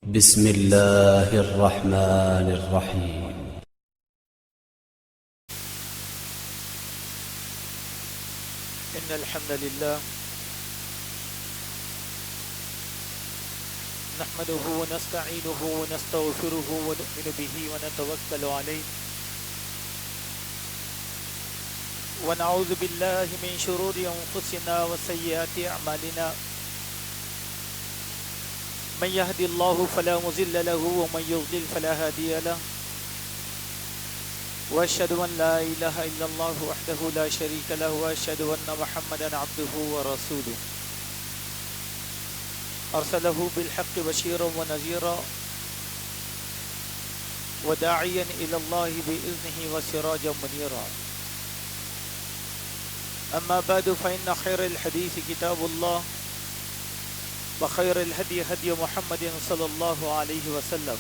بسم الله الرحمن الرحيم. إن الحمد لله نحمده ونستعينه ونستغفره ونؤمن به ونتوكل عليه ونعوذ بالله من شرور أنفسنا وسيئات أعمالنا من يهد الله فلا مضل له ومن يضلل فلا هادي له وأشهد أن لا إله إلا الله وحده لا شريك له وأشهد أن محمدا عبده ورسوله أرسله بالحق بشيرا ونذيرا وداعيا إلى الله بإذنه وسراجا منيرا أما بعد فإن خير الحديث كتاب الله وخير الهدي هدي محمد صلى الله عليه وسلم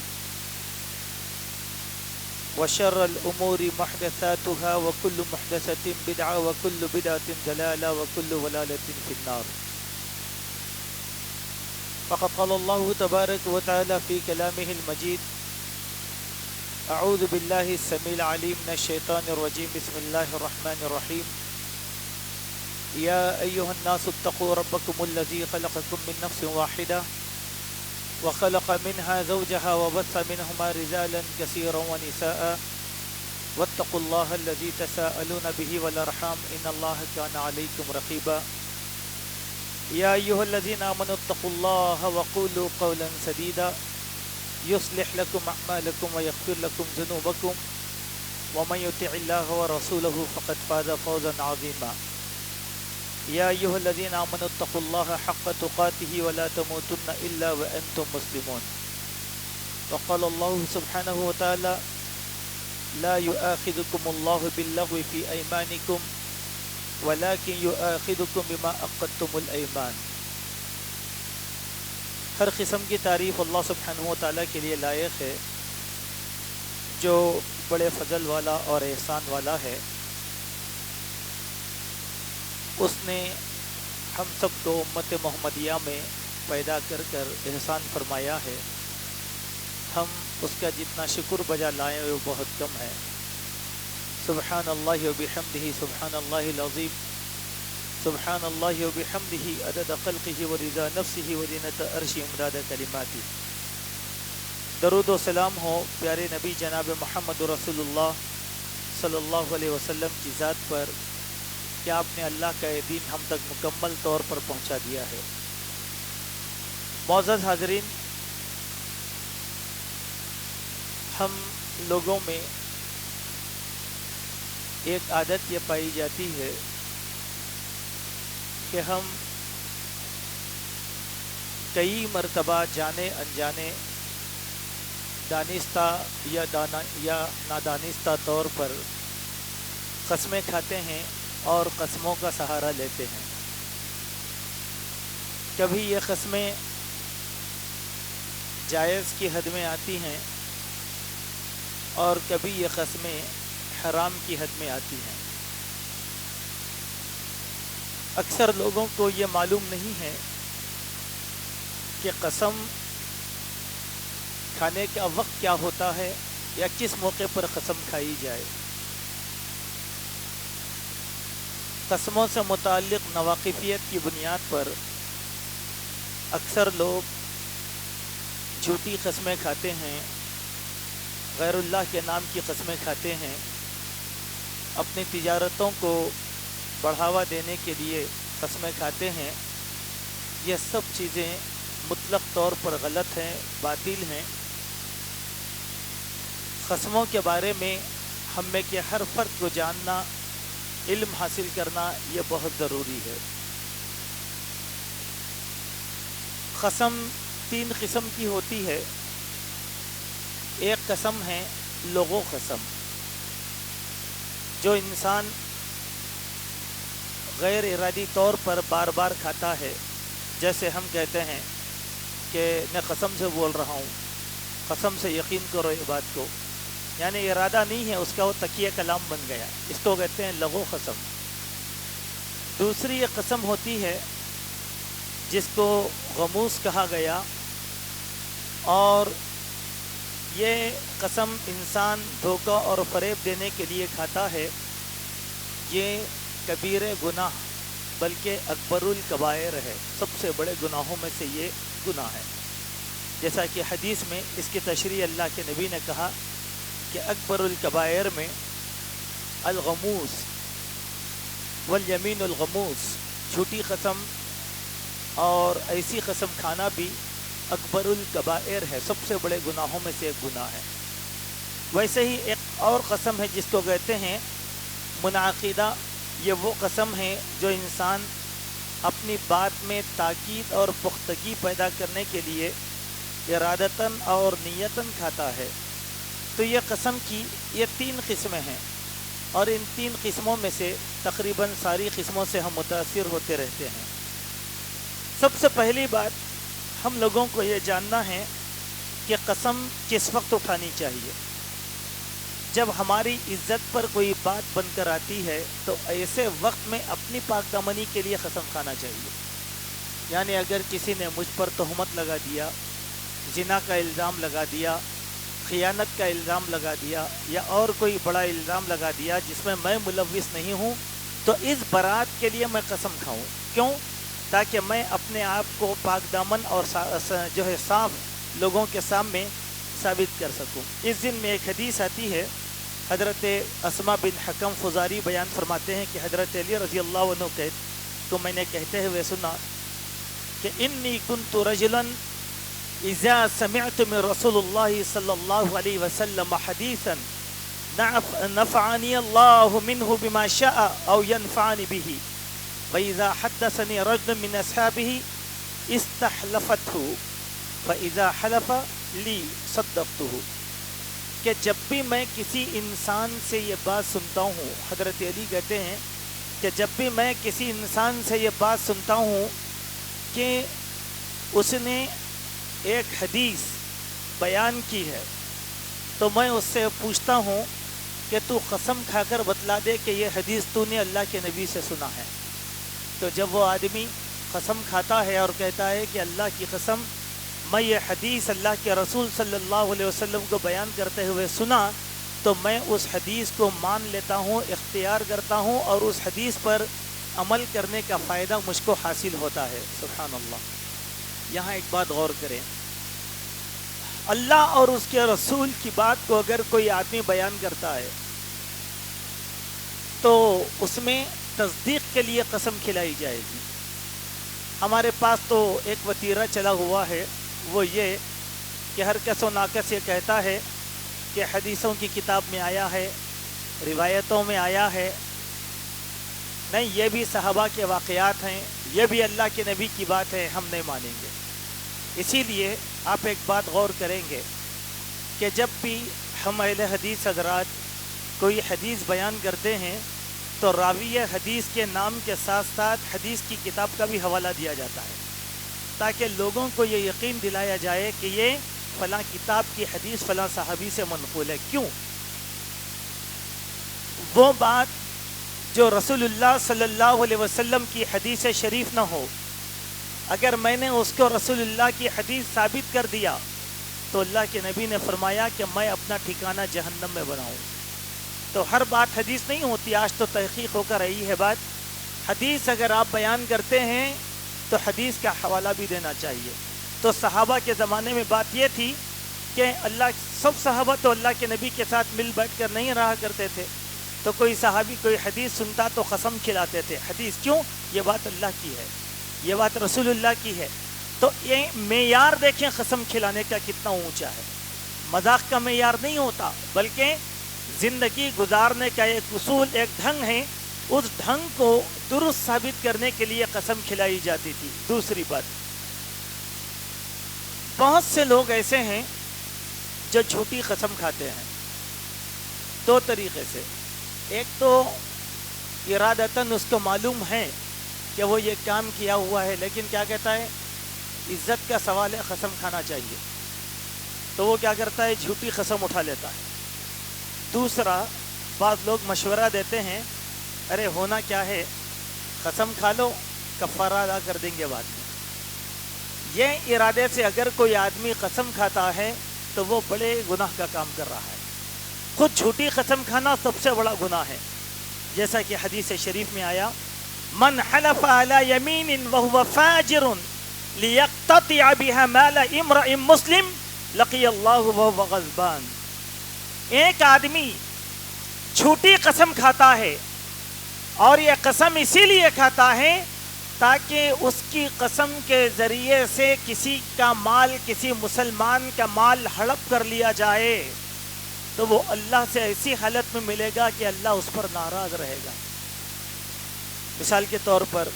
وشر الأمور محدثاتها وكل محدثة بدعة وكل بدعة ضلالة وكل ضلالة في النار. فقد قال الله تبارك وتعالى في كلامه المجيد: أعوذ بالله السميع العليم من الشيطان الرجيم بسم الله الرحمن الرحيم. يا أيها الناس اتقوا ربكم الذي خلقكم من نفس واحدة وخلق منها زوجها وبث منهما رجالا كثيرا ونساء واتقوا الله الذي تساءلون به والأرحام إن الله كان عليكم رقيبا. يا أيها الذين آمنوا اتقوا الله وقولوا قولا سديدا يصلح لكم أعمالكم ويغفر لكم ذنوبكم ومن يطع الله ورسوله فقد فاز فوزا عظيما. يا أيها الذين آمنوا اتقوا الله حق تقاته ولا تموتن إلا وأنتم مسلمون. وقال الله سبحانه وتعالى: لا يؤاخذكم الله باللغو في أيمانكم ولكن يؤاخذكم بما عقدتم الأيمان. ہر قسم کی تعریف اللہ سبحانہ وتعالیٰ کے لیے لائق ہے جو بڑے فضل والا اور احسان والا ہے. اس نے ہم سب کو امت محمدیہ میں پیدا کر کر احسان فرمایا ہے. ہم اس کا جتنا شکر بجا لائیں وہ بہت کم ہے. سبحان اللہ و بحمدہ سبحان اللہ العظیم سبحان اللہ و بحمدہ عدد خلقہ و رضا نفسہ و زینت عرشہ امداد کلماتہ. درود و سلام ہو پیارے نبی جناب محمد رسول اللہ صلی اللہ علیہ وسلم کی ذات پر کہ آپ نے اللہ کا یہ دین ہم تک مکمل طور پر پہنچا دیا ہے. معزز حاضرین، ہم لوگوں میں ایک عادت یہ پائی جاتی ہے کہ ہم کئی مرتبہ جانے انجانے دانستہ یا نادانستہ طور پر قسمیں کھاتے ہیں اور قسموں کا سہارا لیتے ہیں. کبھی یہ قسمیں جائز کی حد میں آتی ہیں اور کبھی یہ قسمیں حرام کی حد میں آتی ہیں. اکثر لوگوں کو یہ معلوم نہیں ہے کہ قسم کھانے کا وقت کیا ہوتا ہے یا کس موقع پر قسم کھائی جائے. قسموں سے متعلق نواقفیت کی بنیاد پر اکثر لوگ جھوٹی قسمیں کھاتے ہیں، غیر اللہ کے نام کی قسمیں کھاتے ہیں، اپنی تجارتوں کو بڑھاوا دینے کے لیے قسمیں کھاتے ہیں. یہ سب چیزیں مطلق طور پر غلط ہیں، باطل ہیں. قسموں کے بارے میں ہم میں کے ہر فرد کو جاننا، علم حاصل کرنا یہ بہت ضروری ہے. قسم 3 قسم کی ہوتی ہے. ایک قسم ہے لغو قسم، جو انسان غیر ارادی طور پر بار بار کھاتا ہے. جیسے ہم کہتے ہیں کہ میں قسم سے بول رہا ہوں، قسم سے یقین کرو یہ بات کو، یعنی ارادہ نہیں ہے اس کا، وہ تکیہ کلام بن گیا. اس کو کہتے ہیں لغو قسم. دوسری یہ قسم ہوتی ہے جس کو غموس کہا گیا، اور یہ قسم انسان دھوکہ اور فریب دینے کے لیے کھاتا ہے، یہ کبیر گناہ بلکہ اکبر الکبائر ہے، سب سے بڑے گناہوں میں سے یہ گناہ ہے۔ جیسا کہ حدیث میں اس کی تشریح اللہ کے نبی نے کہا کہ اکبر الکبائر میں الغموس والیمین الغموس، جھوٹی قسم اور ایسی قسم کھانا بھی اکبر الکبائر ہے، سب سے بڑے گناہوں میں سے ایک گناہ ہے۔ ویسے ہی ایک اور قسم ہے جس کو کہتے ہیں منعقدہ، یہ وہ قسم ہے جو انسان اپنی بات میں تاکید اور پختگی پیدا کرنے کے لیے ارادتاً اور نیتاً کھاتا ہے۔ تو یہ قسم کی یہ 3 قسمیں ہیں، اور ان 3 قسموں میں سے تقریباً ساری قسموں سے ہم متاثر ہوتے رہتے ہیں۔ سب سے پہلی بات ہم لوگوں کو یہ جاننا ہے کہ قسم کس وقت اٹھانی چاہیے۔ جب ہماری عزت پر کوئی بات بن کر آتی ہے تو ایسے وقت میں اپنی پاک دامنی کے لیے قسم کھانا چاہیے۔ یعنی اگر کسی نے مجھ پر تہمت لگا دیا، زنا کا الزام لگا دیا، خیانت کا الزام لگا دیا، یا اور کوئی بڑا الزام لگا دیا جس میں ملوث نہیں ہوں، تو اس برات کے لیے میں قسم کھاؤں۔ کیوں؟ تاکہ میں اپنے آپ کو پاک دامن اور جو ہے صاف لوگوں کے سامنے ثابت کر سکوں۔ اس دن میں ایک حدیث آتی ہے، حضرت اسما بن حکم فزاری بیان فرماتے ہیں کہ حضرت علی رضی اللہ عنہ کو میں نے کہتے ہوئے سنا کہ انی کنت رجلا اذا سمعت من رسول اللہ صلی اللہ علیہ وسلم حدیثا نفعنی اللہ منہ بما شاء او ینفعنی به وَإِذَا حَدَّثَنِي رَجُلٌ مِّنْ أَصْحَابِهِ اسْتَحْلَفَتْهُ فَإِذَا حَلَفَ لِي صَدَّقْتُهُ، کہ جب بھی میں کسی انسان سے یہ بات سنتا ہوں، حضرت علی کہتے ہیں کہ جب بھی میں کسی انسان سے یہ بات سنتا ہوں کہ اس نے ایک حدیث بیان کی ہے، تو میں اس سے پوچھتا ہوں کہ تو قسم کھا کر بتلا دے کہ یہ حدیث تو نے اللہ کے نبی سے سنا ہے۔ تو جب وہ آدمی قسم کھاتا ہے اور کہتا ہے کہ اللہ کی قسم میں یہ حدیث اللہ کے رسول صلی اللہ علیہ وسلم کو بیان کرتے ہوئے سنا، تو میں اس حدیث کو مان لیتا ہوں، اختیار کرتا ہوں، اور اس حدیث پر عمل کرنے کا فائدہ مجھ کو حاصل ہوتا ہے۔ سبحان اللہ۔ یہاں ایک بات غور کریں، اللہ اور اس کے رسول کی بات کو اگر کوئی آدمی بیان کرتا ہے تو اس میں تصدیق کے لیے قسم کھلائی جائے گی۔ ہمارے پاس تو ایک وتیرہ چلا ہوا ہے، وہ یہ کہ ہر کس و ناکس یہ کہتا ہے کہ حدیثوں کی کتاب میں آیا ہے، روایتوں میں آیا ہے، نہیں یہ بھی صحابہ کے واقعات ہیں، یہ بھی اللہ کے نبی کی بات ہے، ہم نہیں مانیں گے۔ اسی لیے آپ ایک بات غور کریں گے کہ جب بھی ہم اہل حدیث حضرات کوئی حدیث بیان کرتے ہیں تو راوی حدیث کے نام کے ساتھ ساتھ حدیث کی کتاب کا بھی حوالہ دیا جاتا ہے، تاکہ لوگوں کو یہ یقین دلایا جائے کہ یہ فلاں کتاب کی حدیث فلاں صحابی سے منقول ہے۔ کیوں؟ وہ بات جو رسول اللہ صلی اللہ علیہ وسلم کی حدیث شریف نہ ہو، اگر میں نے اس کو رسول اللہ کی حدیث ثابت کر دیا تو اللہ کے نبی نے فرمایا کہ میں اپنا ٹھکانہ جہنم میں بناؤں۔ تو ہر بات حدیث نہیں ہوتی، آج تو تحقیق ہو کر رہی ہے بات، حدیث اگر آپ بیان کرتے ہیں تو حدیث کا حوالہ بھی دینا چاہیے۔ تو صحابہ کے زمانے میں بات یہ تھی کہ سب صحابہ تو اللہ کے نبی کے ساتھ مل بیٹھ کر نہیں رہا کرتے تھے، تو کوئی صحابی کوئی حدیث سنتا تو قسم کھلاتے تھے۔ حدیث کیوں؟ یہ بات اللہ کی ہے، یہ بات رسول اللہ کی ہے۔ تو یہ معیار دیکھیں قسم کھلانے کا کتنا اونچا ہے، مذاق کا معیار نہیں ہوتا، بلکہ زندگی گزارنے کا ایک اصول، ایک ڈھنگ ہے، اس ڈھنگ کو درست ثابت کرنے کے لیے قسم کھلائی جاتی تھی۔ دوسری بات، بہت سے لوگ ایسے ہیں جو جھوٹی قسم کھاتے ہیں دو طریقے سے۔ ایک تو ارادتاً اس کو معلوم ہے کہ وہ یہ کام کیا ہوا ہے، لیکن کیا کہتا ہے، عزت کا سوال ہے، قسم کھانا چاہیے، تو وہ کیا کرتا ہے، جھوٹی قسم اٹھا لیتا ہے۔ دوسرا، بعض لوگ مشورہ دیتے ہیں، ارے ہونا کیا ہے، قسم کھا لو، کفارہ ادا کر دیں گے بعد میں۔ یہ ارادے سے اگر کوئی آدمی قسم کھاتا ہے تو وہ بڑے گناہ کا کام کر رہا ہے. خود جھوٹی قسم کھانا سب سے بڑا گناہ ہے، جیسا کہ حدیث شریف میں آیا من حلف على يمين وهو فاجر ليقتطع بها مال امرئ مسلم لقي الله وهو غضبان. ایک آدمی جھوٹی قسم کھاتا ہے اور یہ قسم اسی لیے کھاتا ہے تاکہ اس کی قسم کے ذریعے سے کسی کا مال، کسی مسلمان کا مال ہڑپ کر لیا جائے تو وہ اللہ سے ایسی حالت میں ملے گا کہ اللہ اس پر ناراض رہے گا. مثال کے طور پر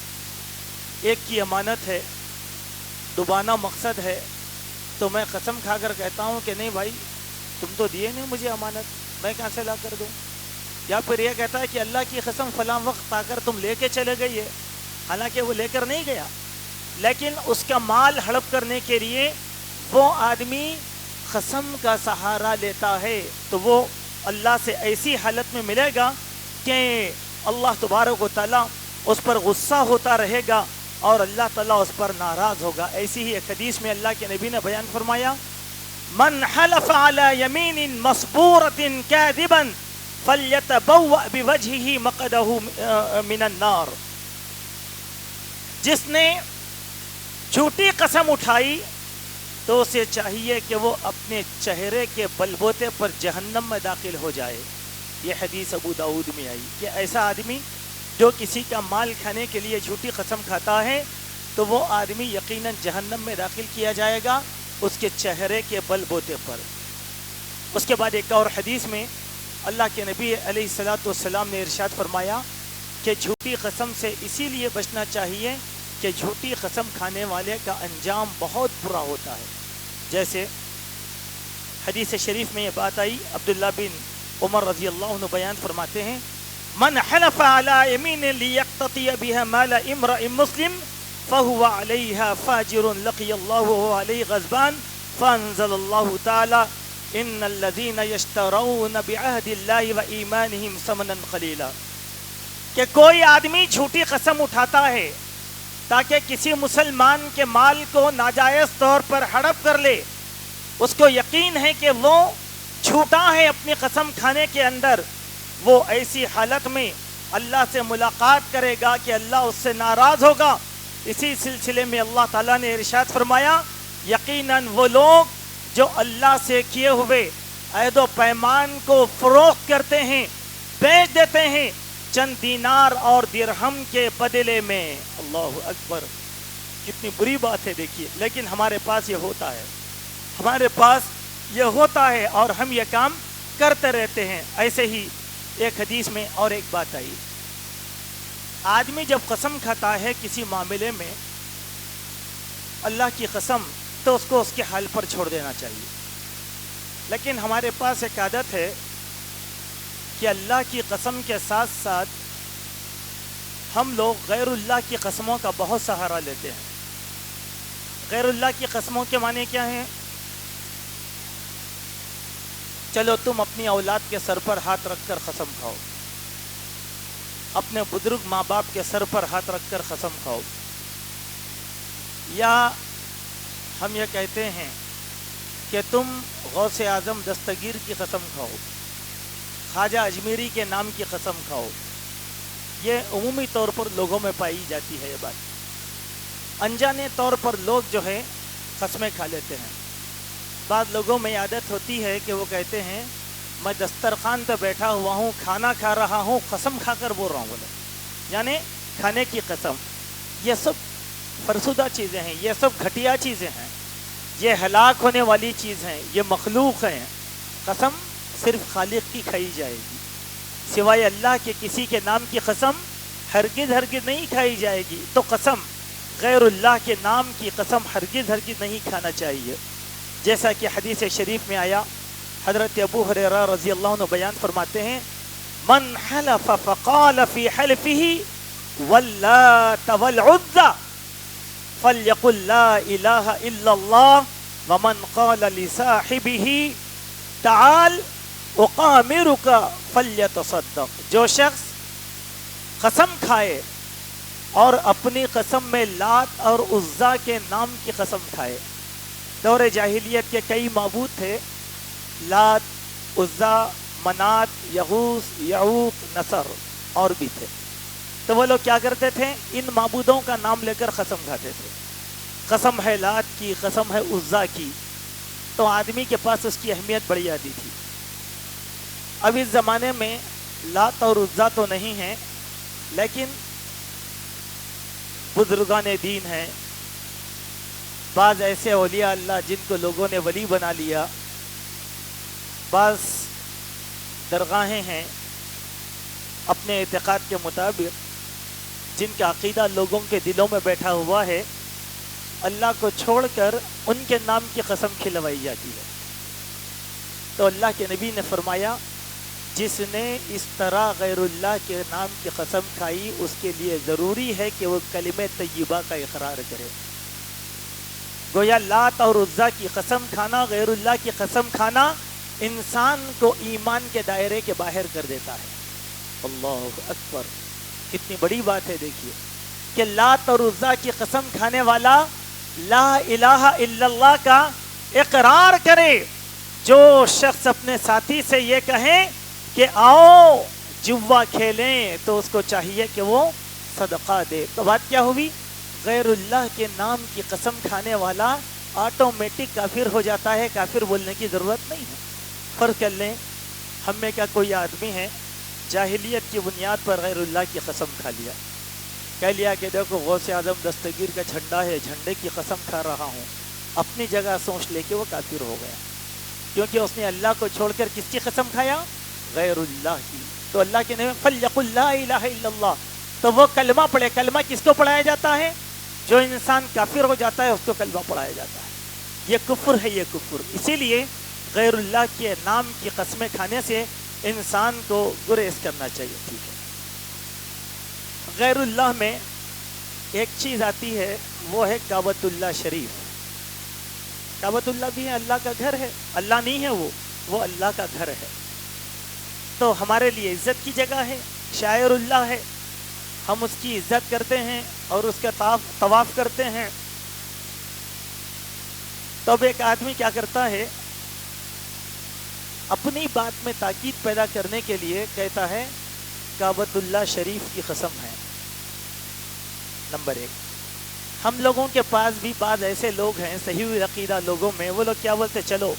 ایک کی امانت ہے، ڈبانا مقصد ہے، تو میں قسم کھا کر کہتا ہوں کہ نہیں بھائی تم تو دیے نہیں مجھے امانت، میں کہاں سے لا کر دوں. یا پھر یہ کہتا ہے کہ اللہ کی قسم فلاں وقت آ کر تم لے کے چلے گئے، حالانکہ وہ لے کر نہیں گیا، لیکن اس کا مال ہڑپ کرنے کے لیے وہ آدمی قسم کا سہارا لیتا ہے تو وہ اللہ سے ایسی حالت میں ملے گا کہ اللہ تبارک و تعالیٰ اس پر غصہ ہوتا رہے گا اور اللہ تعالیٰ اس پر ناراض ہوگا. ایسی ہی ایک حدیث میں اللہ کے نبی نے بیان فرمایا من حلف على يمين مسبورة كاذبا فليتبوأ بوجهه مقعده من النار. جس نے جھوٹی قسم اٹھائی تو اسے چاہیے کہ وہ اپنے چہرے کے بلبوتے پر جہنم میں داخل ہو جائے. یہ حدیث ابو داؤد میں آئی کہ ایسا آدمی جو کسی کا مال کھانے کے لیے جھوٹی قسم کھاتا ہے تو وہ آدمی یقیناً جہنم میں داخل کیا جائے گا اس کے چہرے کے بلبوتے پر. اس کے بعد ایک اور حدیث میں اللہ کے نبی علیہ الصلوۃ والسلام نے ارشاد فرمایا کہ جھوٹی قسم سے اسی لیے بچنا چاہیے کہ جھوٹی قسم کھانے والے کا انجام بہت برا ہوتا ہے. جیسے حدیث شریف میں یہ بات آئی، عبداللہ بن عمر رضی اللہ عنہ بیان فرماتے ہیں من حلف على يمين ليقتطع بها مال امرئ مسلم فهو عليها فاجر لقي الله وهو عليه غضبان فانزل الله تعالى ان الذين يشترون بعهد الله وايمانهم ثمنا قليلا. کہ کوئی آدمی جھوٹی قسم اٹھاتا ہے تاکہ کسی مسلمان کے مال کو ناجائز طور پر ہڑپ کر لے، اس کو یقین ہے کہ وہ جھوٹا ہے اپنی قسم کھانے کے اندر، وہ ایسی حالت میں اللہ سے ملاقات کرے گا کہ اللہ اس سے ناراض ہوگا. اسی سلسلے میں اللہ تعالیٰ نے ارشاد فرمایا یقیناً وہ لوگ جو اللہ سے کیے ہوئے عہد و پیمان کو فروخت کرتے ہیں، بیچ دیتے ہیں چند دینار اور درہم کے بدلے میں. اللہ اکبر، کتنی بری بات ہے دیکھیے، لیکن ہمارے پاس یہ ہوتا ہے، ہمارے پاس یہ ہوتا ہے اور ہم یہ کام کرتے رہتے ہیں. ایسے ہی ایک حدیث میں اور ایک بات آئی، آدمی جب قسم کھاتا ہے کسی معاملے میں اللہ کی قسم تو اس کو اس کے حال پر چھوڑ دینا چاہیے. لیکن ہمارے پاس ایک عادت ہے کہ اللہ کی قسم کے ساتھ ساتھ ہم لوگ غیر اللہ کی قسموں کا بہت سہارا لیتے ہیں. غیر اللہ کی قسموں کے معنی کیا ہیں؟ چلو تم اپنی اولاد کے سر پر ہاتھ رکھ کر قسم کھاؤ، اپنے بزرگ ماں باپ کے سر پر ہاتھ رکھ کر قسم کھاؤ، یا ہم یہ کہتے ہیں کہ تم غوث اعظم دستگیر کی قسم کھاؤ، خواجہ اجمیری کے نام کی قسم کھاؤ. یہ عمومی طور پر لوگوں میں پائی جاتی ہے یہ بات. انجانے طور پر لوگ جو ہے قسمیں کھا لیتے ہیں. بعض لوگوں میں عادت ہوتی ہے کہ وہ کہتے ہیں میں دسترخوان پہ بیٹھا ہوا ہوں، کھانا کھا رہا ہوں، قسم کھا کر بول رہا ہوں، بولے یعنی کھانے کی قسم. یہ سب فرسودہ چیزیں ہیں، یہ سب گھٹیا چیزیں ہیں، یہ ہلاک ہونے والی چیز ہیں، یہ مخلوق ہیں. قسم صرف خالق کی کھائی جائے گی، سوائے اللہ کے کسی کے نام کی قسم ہرگز ہرگز نہیں کھائی جائے گی. تو قسم غیر اللہ کے نام کی قسم ہرگز ہرگز نہیں کھانا چاہیے. جیسا کہ حدیث شریف میں آیا، حضرت ابو ہریرہ رضی اللہ عنہ بیان فرماتے ہیں من حلف فقال فی حلفه واللات والعزى فليقل لا الہ الا اللہ ومن قال لصاحبه تعال اقامرك فلیتصدق. جو شخص قسم کھائے اور اپنی قسم میں لات اور عزا کے نام کی قسم کھائے۔ دور جاہلیت کے کئی معبود تھے، لات، عزا، منات، یغوث، یعوق، نصر اور بھی تھے۔ تو وہ لوگ کیا کرتے تھے؟ ان معبودوں کا نام لے کر قسم کھاتے تھے۔ قسم ہے لات کی، قسم ہے عزا کی، تو آدمی کے پاس اس کی اہمیت بڑی جاتی تھی۔ اب اس زمانے میں لات اور عزا تو نہیں ہیں، لیکن بزرگان دین ہیں، بعض ایسے اولیاء اللہ جن کو لوگوں نے ولی بنا لیا، بعض درگاہیں ہیں اپنے اعتقاد کے مطابق جن کا عقیدہ لوگوں کے دلوں میں بیٹھا ہوا ہے، اللہ کو چھوڑ کر ان کے نام کی قسم کھلوائی جاتی ہے۔ تو اللہ کے نبی نے فرمایا، جس نے اس طرح غیر اللہ کے نام کی قسم کھائی، اس کے لیے ضروری ہے کہ وہ کلمہ طیبہ کا اقرار کرے۔ گویا لات اور عزا کی قسم کھانا، غیر اللہ کی قسم کھانا، انسان کو ایمان کے دائرے کے باہر کر دیتا ہے۔ اللہ اکبر، کتنی بڑی بات ہے۔ دیکھیے کہ لات اور عزا کی قسم کھانے والا لا الہ الا اللہ کا اقرار کرے۔ جو شخص اپنے ساتھی سے یہ کہے کہ آؤ جوا کھیلیں، تو اس کو چاہیے کہ وہ صدقہ دے۔ تو بات کیا ہوئی؟ غیر اللہ کے نام کی قسم کھانے والا آٹومیٹک کافر ہو جاتا ہے، کافر بولنے کی ضرورت نہیں ہے۔ فرض کر لیں ہم میں کا کوئی آدمی ہے، جاہلیت کی بنیاد پر غیر اللہ کی قسم کھا لیا، کہہ لیا کہ دیکھو غوث اعظم دستگیر کا جھنڈا ہے، جھنڈے کی قسم کھا رہا ہوں، اپنی جگہ سوچ لے کے وہ کافر ہو گیا، کیونکہ اس نے اللہ کو چھوڑ کر کس کی قسم کھایا؟ غیر اللہ کی۔ تو اللہ کے نبی فَلْيَقُلْ لَا إِلَهَ إِلَّا اللَّهُ، تو وہ کلمہ پڑھے۔ کلمہ کس کو پڑھایا جاتا ہے؟ جو انسان کافر ہو جاتا ہے اس کو کلمہ پڑھایا جاتا ہے۔ یہ کفر ہے، یہ کفر۔ اسی لیے غیر اللہ کے نام کی قسمیں کھانے سے انسان کو گریز کرنا چاہیے۔ ٹھیک ہے، غیر اللہ میں ایک چیز آتی ہے، وہ ہے کعبۃ اللہ شریف۔ کعبۃ اللہ بھی ہے، اللہ کا گھر ہے، اللہ نہیں ہے، وہ اللہ کا گھر ہے، تو ہمارے لیے عزت کی جگہ ہے، شاعر اللہ ہے، ہم اس کی عزت کرتے ہیں اور اس کا طواف کرتے ہیں۔ تو اب ایک آدمی کیا کرتا ہے؟ اپنی بات میں تاکید پیدا کرنے کے لیے کہتا ہے کعبۃ اللہ شریف کی قسم ہے۔ نمبر ایک، ہم لوگوں کے پاس بھی بعض ایسے لوگ ہیں صحیح عقیدہ لوگوں میں، وہ لوگ کیا بولتے؟ چلو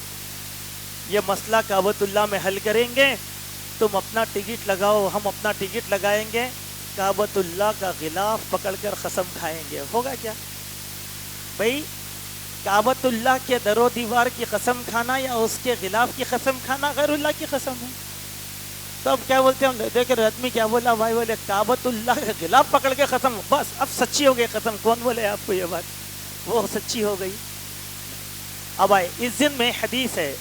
یہ مسئلہ کعبۃ اللہ میں حل کریں گے، تم اپنا ٹکٹ لگاؤ، ہم اپنا ٹکٹ لگائیں گے، کعبۃ اللہ کا غلاف پکڑ کر قسم کھائیں گے۔ ہوگا کیا بھائی؟ کعبۃ اللہ کے در و دیوار کی قسم کھانا یا اس کے غلاف کی قسم کھانا غیر اللہ کی قسم ہے۔ تو اب کیا بولتے ہیں؟ دیکھ رہے آدمی کیا بولا بھائی؟ بولے کعبۃ اللہ کا غلاف پکڑ کے قسم، بس اب سچی ہو گئی قسم۔ کون بولے آپ کو یہ بات؟ وہ سچی ہو گئی۔ اب آئے اس دن میں حدیث ہے،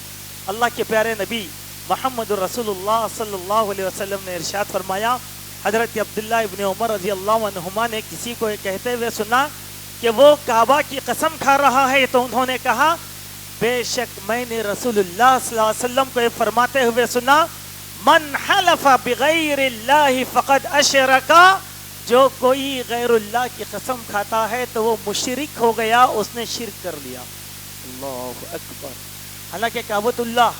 اللہ کے پیارے نبی محمد رسول اللہ صلی اللہ علیہ وسلم نے ارشاد فرمایا، حضرت عبداللہ ابن عمر رضی اللہ عنہما نے کسی کو کہتے ہوئے سنا کہ وہ کعبہ کی قسم کھا رہا ہے، تو انہوں نے کہا بے شک میں نے رسول اللہ صلی اللہ علیہ وسلم کو فرماتے ہوئے سنا، من حلف بغیر اللہ فقد اشرک، جو کوئی غیر اللہ کی قسم کھاتا ہے تو وہ مشرک ہو گیا، اس نے شرک کر لیا۔ اللہ اکبر۔ حالانکہ کعبۃ اللہ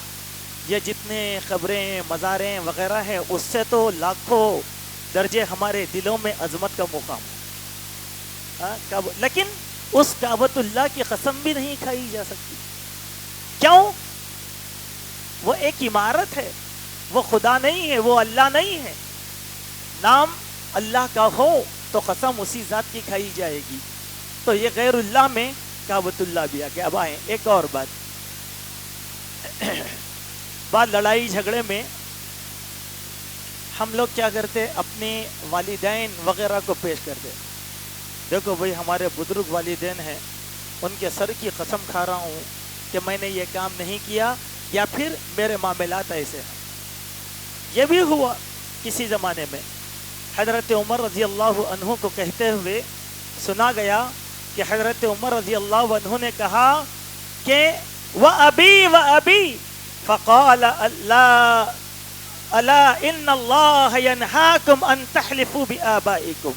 یہ جتنے قبریں مزاریں وغیرہ ہیں اس سے تو لاکھوں درجے ہمارے دلوں میں عظمت کا مقام ہے، لیکن اس کعبۃ اللہ کی قسم بھی نہیں کھائی جا سکتی۔ کیوں؟ وہ ایک عمارت ہے، وہ خدا نہیں ہے، وہ اللہ نہیں ہے۔ نام اللہ کا ہو تو قسم اسی ذات کی کھائی جائے گی۔ تو یہ غیر اللہ میں کعبۃ اللہ بھی آ گیا۔ اب آئیں ایک اور بات، بعد لڑائی جھگڑے میں ہم لوگ کیا کرتے؟ اپنے والدین وغیرہ کو پیش کرتے، دیکھو بھئی ہمارے بزرگ والدین ہیں، ان کے سر کی قسم کھا رہا ہوں کہ میں نے یہ کام نہیں کیا، یا پھر میرے معاملات ایسے ہیں۔ یہ بھی ہوا کسی زمانے میں، حضرت عمر رضی اللہ عنہ کو کہتے ہوئے سنا گیا کہ حضرت عمر رضی اللہ عنہ نے کہا کہ وَأَبِي وَأَبِي فَقَالَ أَلَا إِنَّ اللَّهَ يَنْهَاكُمْ أَن تَحْلِفُوا بِآبَائِكُمْ،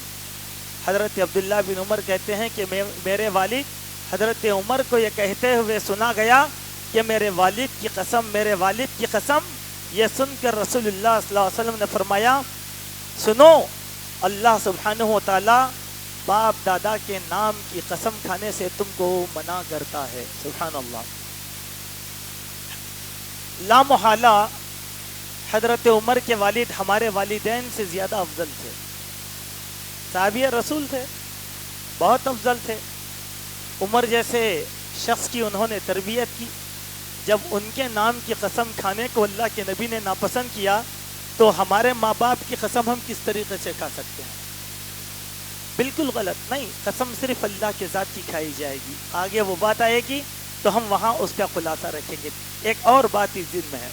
حضرت عبداللہ بن عمر کہتے ہیں کہ میرے والد حضرت عمر کو یہ کہتے ہوئے سنا گیا کہ میرے والد کی قسم، یہ سن کر رسول اللہ صلی اللہ علیہ وسلم نے فرمایا سنو، اللہ سبحانہ و تعالی باپ دادا کے نام کی قسم کھانے سے تم کو منع کرتا ہے۔ سبحان اللہ۔ لا محالہ حضرت عمر کے والد ہمارے والدین سے زیادہ افضل تھے، صحابی رسول تھے، بہت افضل تھے۔ عمر جیسے شخص کی انہوں نے تربیت کی، جب ان کے نام کی قسم کھانے کو اللہ کے نبی نے ناپسند کیا تو ہمارے ماں باپ کی قسم ہم کس طریقے سے کھا سکتے ہیں؟ بالکل غلط نہیں، قسم صرف اللہ کے ذات کی کھائی جائے گی، آگے وہ بات آئے گی تو ہم وہاں اس کا خلاصہ رکھیں گے۔ ایک اور بات اس دن میں ہے،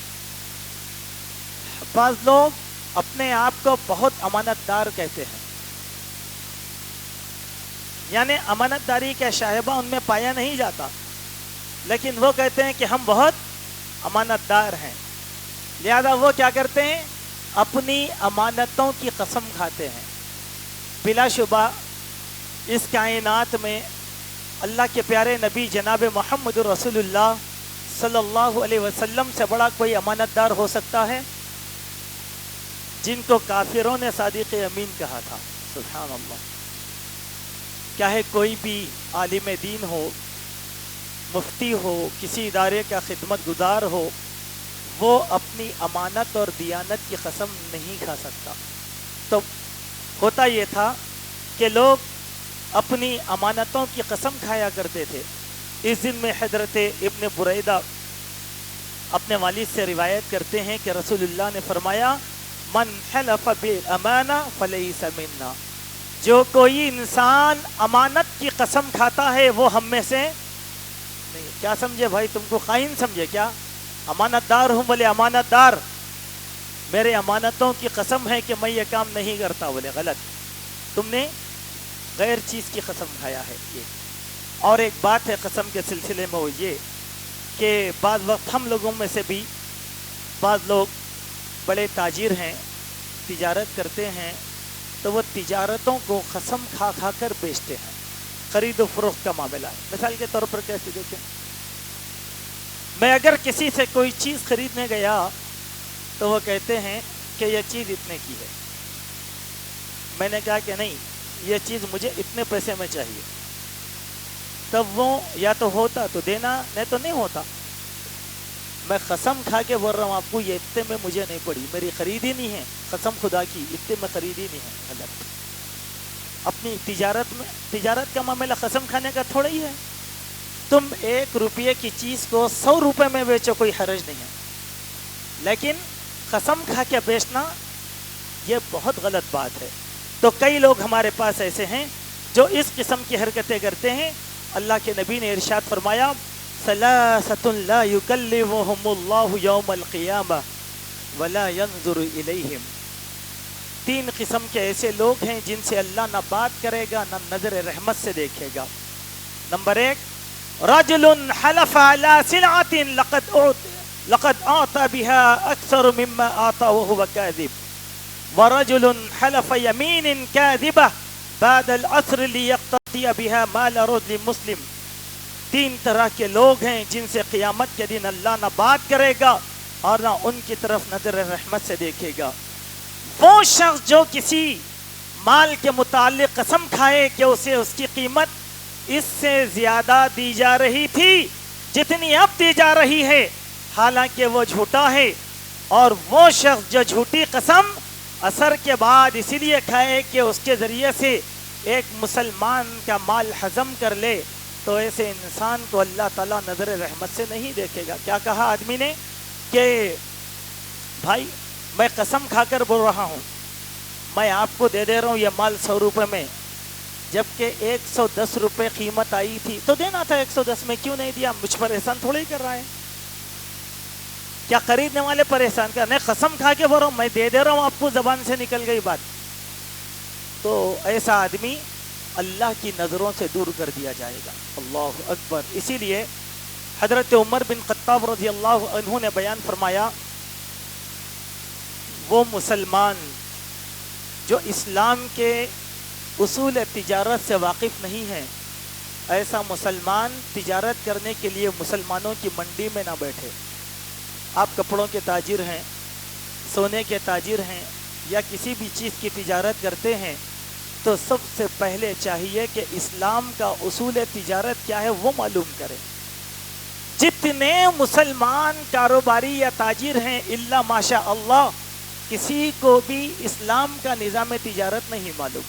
بعض لوگ اپنے آپ کو بہت امانت دار کہتے ہیں، یعنی امانت داری کا شائبہ ان میں پایا نہیں جاتا، لیکن وہ کہتے ہیں کہ ہم بہت امانت دار ہیں، لہذا وہ کیا کرتے ہیں؟ اپنی امانتوں کی قسم کھاتے ہیں۔ بلا شبہ اس کائنات میں اللہ کے پیارے نبی جناب محمد رسول اللہ صلی اللہ علیہ وسلم سے بڑا کوئی امانت دار ہو سکتا ہے؟ جن کو کافروں نے صادق امین کہا تھا۔ سبحان اللہ۔ چاہے کوئی بھی عالم دین ہو، مفتی ہو، کسی ادارے کا خدمت گزار ہو، وہ اپنی امانت اور دیانت کی قسم نہیں کھا سکتا۔ تو ہوتا یہ تھا کہ لوگ اپنی امانتوں کی قسم کھایا کرتے تھے۔ اس دن میں حضرت ابن بریدہ اپنے والد سے روایت کرتے ہیں کہ رسول اللہ نے فرمایا من حلف بالامانہ فلیس منا، جو کوئی انسان امانت کی قسم کھاتا ہے وہ ہم میں سے نہیں۔ کیا سمجھے بھائی؟ تم کو خائن سمجھے کیا؟ امانت دار ہوں، بولے امانت دار، میرے امانتوں کی قسم ہے کہ میں یہ کام نہیں کرتا، بولے غلط، تم نے غیر چیز کی قسم کھایا ہے۔ یہ اور ایک بات ہے قسم کے سلسلے میں، وہ یہ کہ بعض وقت ہم لوگوں میں سے بھی بعض لوگ بڑے تاجر ہیں، تجارت کرتے ہیں، تو وہ تجارتوں کو قسم کھا کھا کر بیچتے ہیں۔ خرید و فروخت کا معاملہ ہے، مثال کے طور پر کیسے دیکھیں، میں اگر کسی سے کوئی چیز خریدنے گیا تو وہ کہتے ہیں کہ یہ چیز اتنے کی ہے، میں نے کہا کہ نہیں یہ چیز مجھے اتنے پیسے میں چاہیے، تب وہ یا تو ہوتا تو دینا، نہیں تو نہیں ہوتا۔ میں قسم کھا کے بول رہا ہوں آپ کو یہ اتنے میں مجھے نہیں پڑی، میری خریدی نہیں ہے، قسم خدا کی اتنے میں خریدی نہیں ہے۔ غلط۔ اپنی تجارت کا معاملہ قسم کھانے کا تھوڑا ہی ہے۔ تم 1 روپے کی چیز کو 100 روپے میں بیچو، کوئی حرج نہیں ہے، لیکن قسم کھا کے بیچنا یہ بہت غلط بات ہے۔ تو کئی لوگ ہمارے پاس ایسے ہیں جو اس قسم کی حرکتیں کرتے ہیں۔ اللہ کے نبی نے ارشاد فرمایا ثلاثۃ لا یکلمہم اللہ یوم القیامہ ولا ینظر الیہم، 3 قسم کے ایسے لوگ ہیں جن سے اللہ نہ بات کرے گا نہ نظر رحمت سے دیکھے گا۔ نمبر 1، رجل حلف علی سلعۃ لقد اعطى بها اکثر مما اعطى وهو کاذب، ورجل حلف یمین کاذبہ بعد العصر لیقتضی بها مال رجل مسلم۔ 3 طرح کے لوگ ہیں جن سے قیامت کے دن اللہ نہ بات کرے گا اور نہ ان کی طرف نظر رحمت سے دیکھے گا۔ وہ شخص جو کسی مال کے متعلق قسم کھائے کہ اسے اس کی قیمت اس سے زیادہ دی جا رہی تھی جتنی اب دی جا رہی ہے، حالانکہ وہ جھوٹا ہے، اور وہ شخص جو جھوٹی قسم اثر کے بعد اسی لیے کھائے کہ اس کے ذریعے سے ایک مسلمان کا مال ہضم کر لے، تو ایسے انسان کو اللہ تعالیٰ نظر رحمت سے نہیں دیکھے گا۔ کیا کہا آدمی نے کہ بھائی میں قسم کھا کر بول رہا ہوں، میں آپ کو دے دے رہا ہوں یہ مال 100 روپے میں، جبکہ 110 روپے قیمت آئی تھی تو دینا تھا 110 میں، کیوں نہیں دیا؟ مجھ پر احسان تھوڑا ہی کر رہا ہے، کیا خریدنے والے پر احسان کر؟ نہیں، قسم کھا کے بول رہا ہوں، میں دے دے رہا ہوں آپ کو، زبان سے نکل گئی بات، تو ایسا آدمی اللہ کی نظروں سے دور کر دیا جائے گا۔ اللہ اکبر۔ اسی لیے حضرت عمر بن خطاب رضی اللہ عنہ نے بیان فرمایا، وہ مسلمان جو اسلام کے اصول تجارت سے واقف نہیں ہے، ایسا مسلمان تجارت کرنے کے لیے مسلمانوں کی منڈی میں نہ بیٹھے۔ آپ کپڑوں کے تاجر ہیں، سونے کے تاجر ہیں، یا کسی بھی چیز کی تجارت کرتے ہیں، تو سب سے پہلے چاہیے کہ اسلام کا اصول تجارت کیا ہے وہ معلوم کریں۔ جتنے مسلمان کاروباری یا تاجر ہیں الا ماشاء اللہ، کسی کو بھی اسلام کا نظام تجارت نہیں معلوم،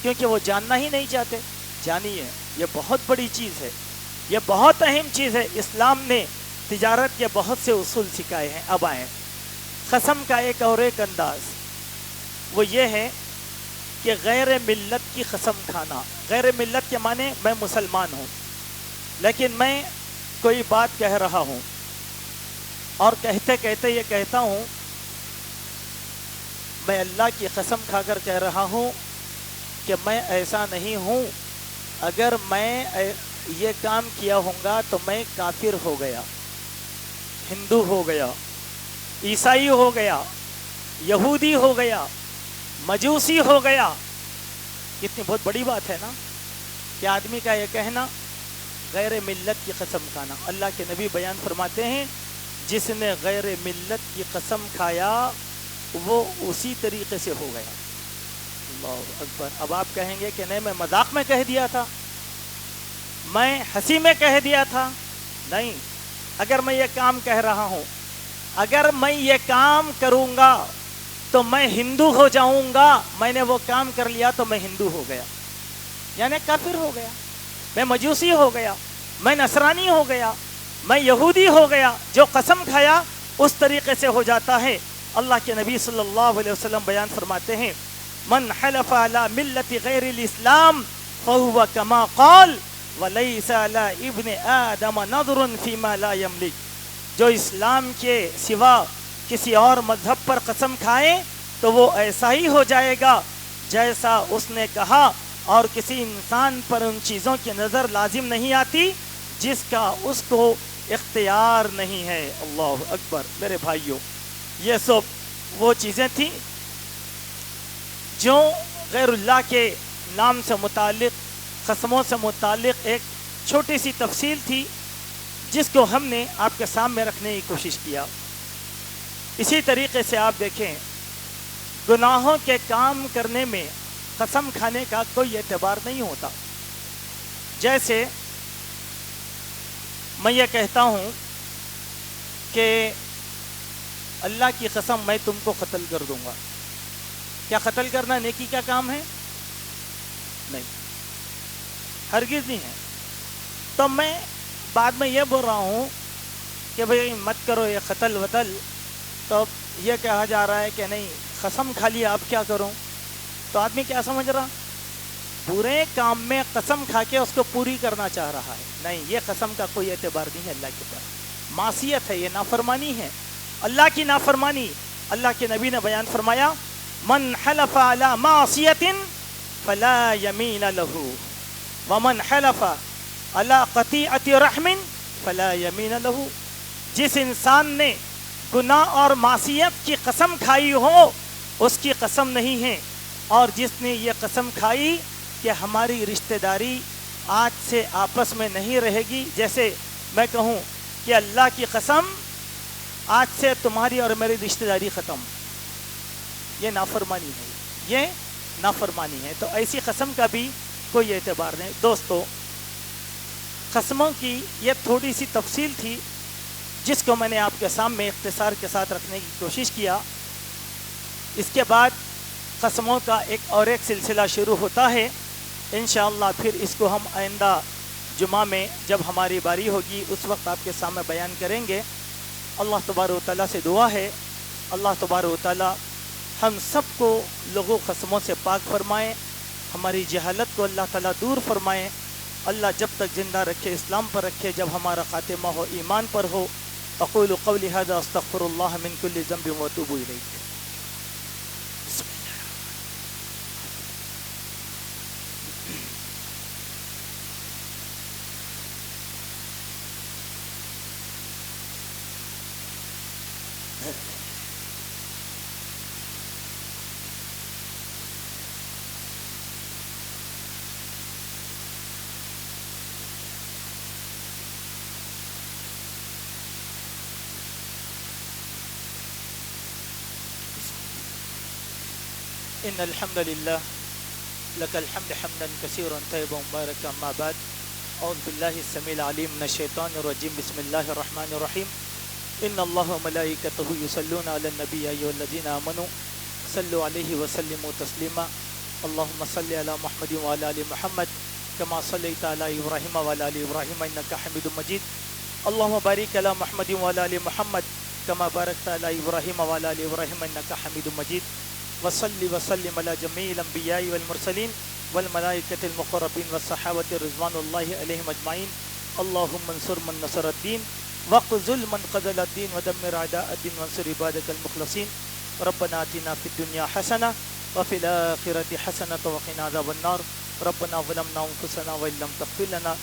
کیونکہ وہ جاننا ہی نہیں چاہتے۔ جانیے، یہ بہت بڑی چیز ہے، یہ بہت اہم چیز ہے۔ اسلام نے تجارت کے بہت سے اصول سکھائے ہیں۔ اب آئیں قسم کا ایک اور ایک انداز، وہ یہ ہے کہ غیر ملت کی قسم کھانا۔ غیر ملت کے معنی میں مسلمان ہوں، لیکن میں کوئی بات کہہ رہا ہوں اور کہتے کہتے یہ کہتا ہوں، میں اللہ کی قسم کھا کر کہہ رہا ہوں کہ میں ایسا نہیں ہوں، اگر میں یہ کام کیا ہوں گا تو میں کافر ہو گیا، ہندو ہو گیا، عیسائی ہو گیا، یہودی ہو گیا، مجوسی ہو گیا۔ کتنی بہت بڑی بات ہے نا کہ آدمی کا یہ کہنا غیر ملت کی قسم کھانا۔ اللہ کے نبی بیان فرماتے ہیں، جس نے غیر ملت کی قسم کھایا وہ اسی طریقے سے ہو گیا۔ اللہ اکبر۔ اب آپ کہیں گے کہ نہیں، میں مذاق میں کہہ دیا تھا، میں ہنسی میں کہہ دیا تھا۔ نہیں، اگر میں یہ کام کہہ رہا ہوں، اگر میں یہ کام کروں گا تو میں ہندو ہو جاؤں گا، میں نے وہ کام کر لیا تو میں ہندو ہو گیا، یعنی کافر ہو گیا، میں مجوسی ہو گیا، میں نصرانی ہو گیا، میں یہودی ہو گیا۔ جو قسم کھایا اس طریقے سے ہو جاتا ہے۔ اللہ کے نبی صلی اللہ علیہ وسلم بیان فرماتے ہیں، من حلف علی ملت غیر الاسلام فهو كما قال وليس على ابن آدم نظر فيما لا يملك۔ جو اسلام کے سوا کسی اور مذہب پر قسم کھائے تو وہ ایسا ہی ہو جائے گا جیسا اس نے کہا، اور کسی انسان پر ان چیزوں کی نظر لازم نہیں آتی جس کا اس کو اختیار نہیں ہے۔ اللہ اکبر۔ میرے بھائیوں، یہ سب وہ چیزیں تھیں جو غیر اللہ کے نام سے متعلق، قسموں سے متعلق ایک چھوٹی سی تفصیل تھی جس کو ہم نے آپ کے سامنے رکھنے کی کوشش کیا۔ اسی طریقے سے آپ دیکھیں، گناہوں کے کام کرنے میں قسم کھانے کا کوئی اعتبار نہیں ہوتا۔ جیسے میں یہ کہتا ہوں کہ اللہ کی قسم میں تم کو قتل کر دوں گا، کیا قتل کرنا نیکی کا کام ہے؟ نہیں، ہرگز نہیں ہے۔ تو میں بعد میں یہ بول رہا ہوں کہ بھئی مت کرو یہ قتل وتل، تو یہ کہا جا رہا ہے کہ نہیں، قسم کھا لیا اب کیا کروں؟ تو آدمی کیا سمجھ رہا؟ برے کام میں قسم کھا کے اس کو پوری کرنا چاہ رہا ہے۔ نہیں، یہ قسم کا کوئی اعتبار نہیں ہے اللہ کے پاس، معصیت ہے، یہ نافرمانی ہے، اللہ کی نافرمانی۔ اللہ کے نبی نے بیان فرمایا، من حلف علی معصیت فلا یمین له ومن حلف علی قطیعۃ رحم فلا یمین له۔ جس انسان نے گناہ اور معصیت کی قسم کھائی ہو اس کی قسم نہیں ہے، اور جس نے یہ قسم کھائی کہ ہماری رشتہ داری آج سے آپس میں نہیں رہے گی، جیسے میں کہوں کہ اللہ کی قسم آج سے تمہاری اور میری رشتہ داری ختم، یہ نافرمانی ہے، یہ نافرمانی ہے۔ تو ایسی قسم کا بھی کوئی اعتبار نہیں۔ دوستو، قسموں کی یہ تھوڑی سی تفصیل تھی جس کو میں نے آپ کے سامنے اختصار کے ساتھ رکھنے کی کوشش کیا۔ اس کے بعد قسموں کا ایک سلسلہ شروع ہوتا ہے انشاءاللہ، پھر اس کو ہم آئندہ جمعہ میں جب ہماری باری ہوگی اس وقت آپ کے سامنے بیان کریں گے۔ اللہ تبارک و تعالیٰ سے دعا ہے، اللہ تبارک و تعالیٰ ہم سب کو لغو قسموں سے پاک فرمائیں، ہماری جہالت کو اللہ تعالیٰ دور فرمائیں۔ اللہ جب تک زندہ رکھے، اسلام پر رکھے، جب ہمارا خاتمہ ہو ایمان پر ہو۔ اقول قولی ھذا استغفر اللہ من کل ذنب واتوب الیہ۔ إن الحمد لله لك الحمد حمدا كثيرا طيبا مباركا. أما بعد، أعوذ بالله السميع العليم من الشيطان الرجيم. بسم الله الرحمن الرحيم. إن الله وملائكته يصلون على النبي يا أيها الذين آمنوا صلوا عليه وسلموا تسليما. اللهم صل على محمد وعلى آل محمد كما صليت على إبراهيم وعلى آل إبراهيم إنك حميد مجيد. اللهم بارك على محمد وعلى آل محمد كما باركت على إبراهيم وعلى آل إبراهيم إنك حميد مجيد. وصل وسلم على جميع الأنبياء والمرسلين والملائكة المقربين والصحابة رضوان الله عليهم أجمعين. اللهم انصر من نصر الدين واخذل من خذل الدين ودمر أعداء الدين وانصر عبادك المخلصين. ربنا آتنا في الدنيا حسنة وفي الآخرة حسنة وقنا عذاب النار. ربنا ظلمنا أنفسنا وإن لم تغفر لنا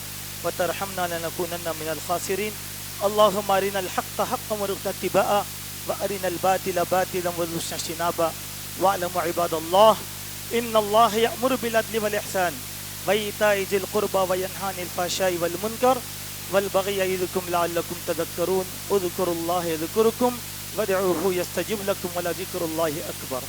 وترحمنا لنكونن من الخاسرين. اللهم أرنا الحق حقا وارزقنا اتباعه وأرنا الباطل باطلا وارزقنا اجتنابه. واعلموا عباد الله إن الله يأمر بالعدل والإحسان وإيتاء ذي القربى وينهى عن الفحشاء والمنكر والبغي يعظكم لعلكم تذكرون. اذكروا الله يذكركم وادعوه يستجب لكم ولذكر الله أكبر.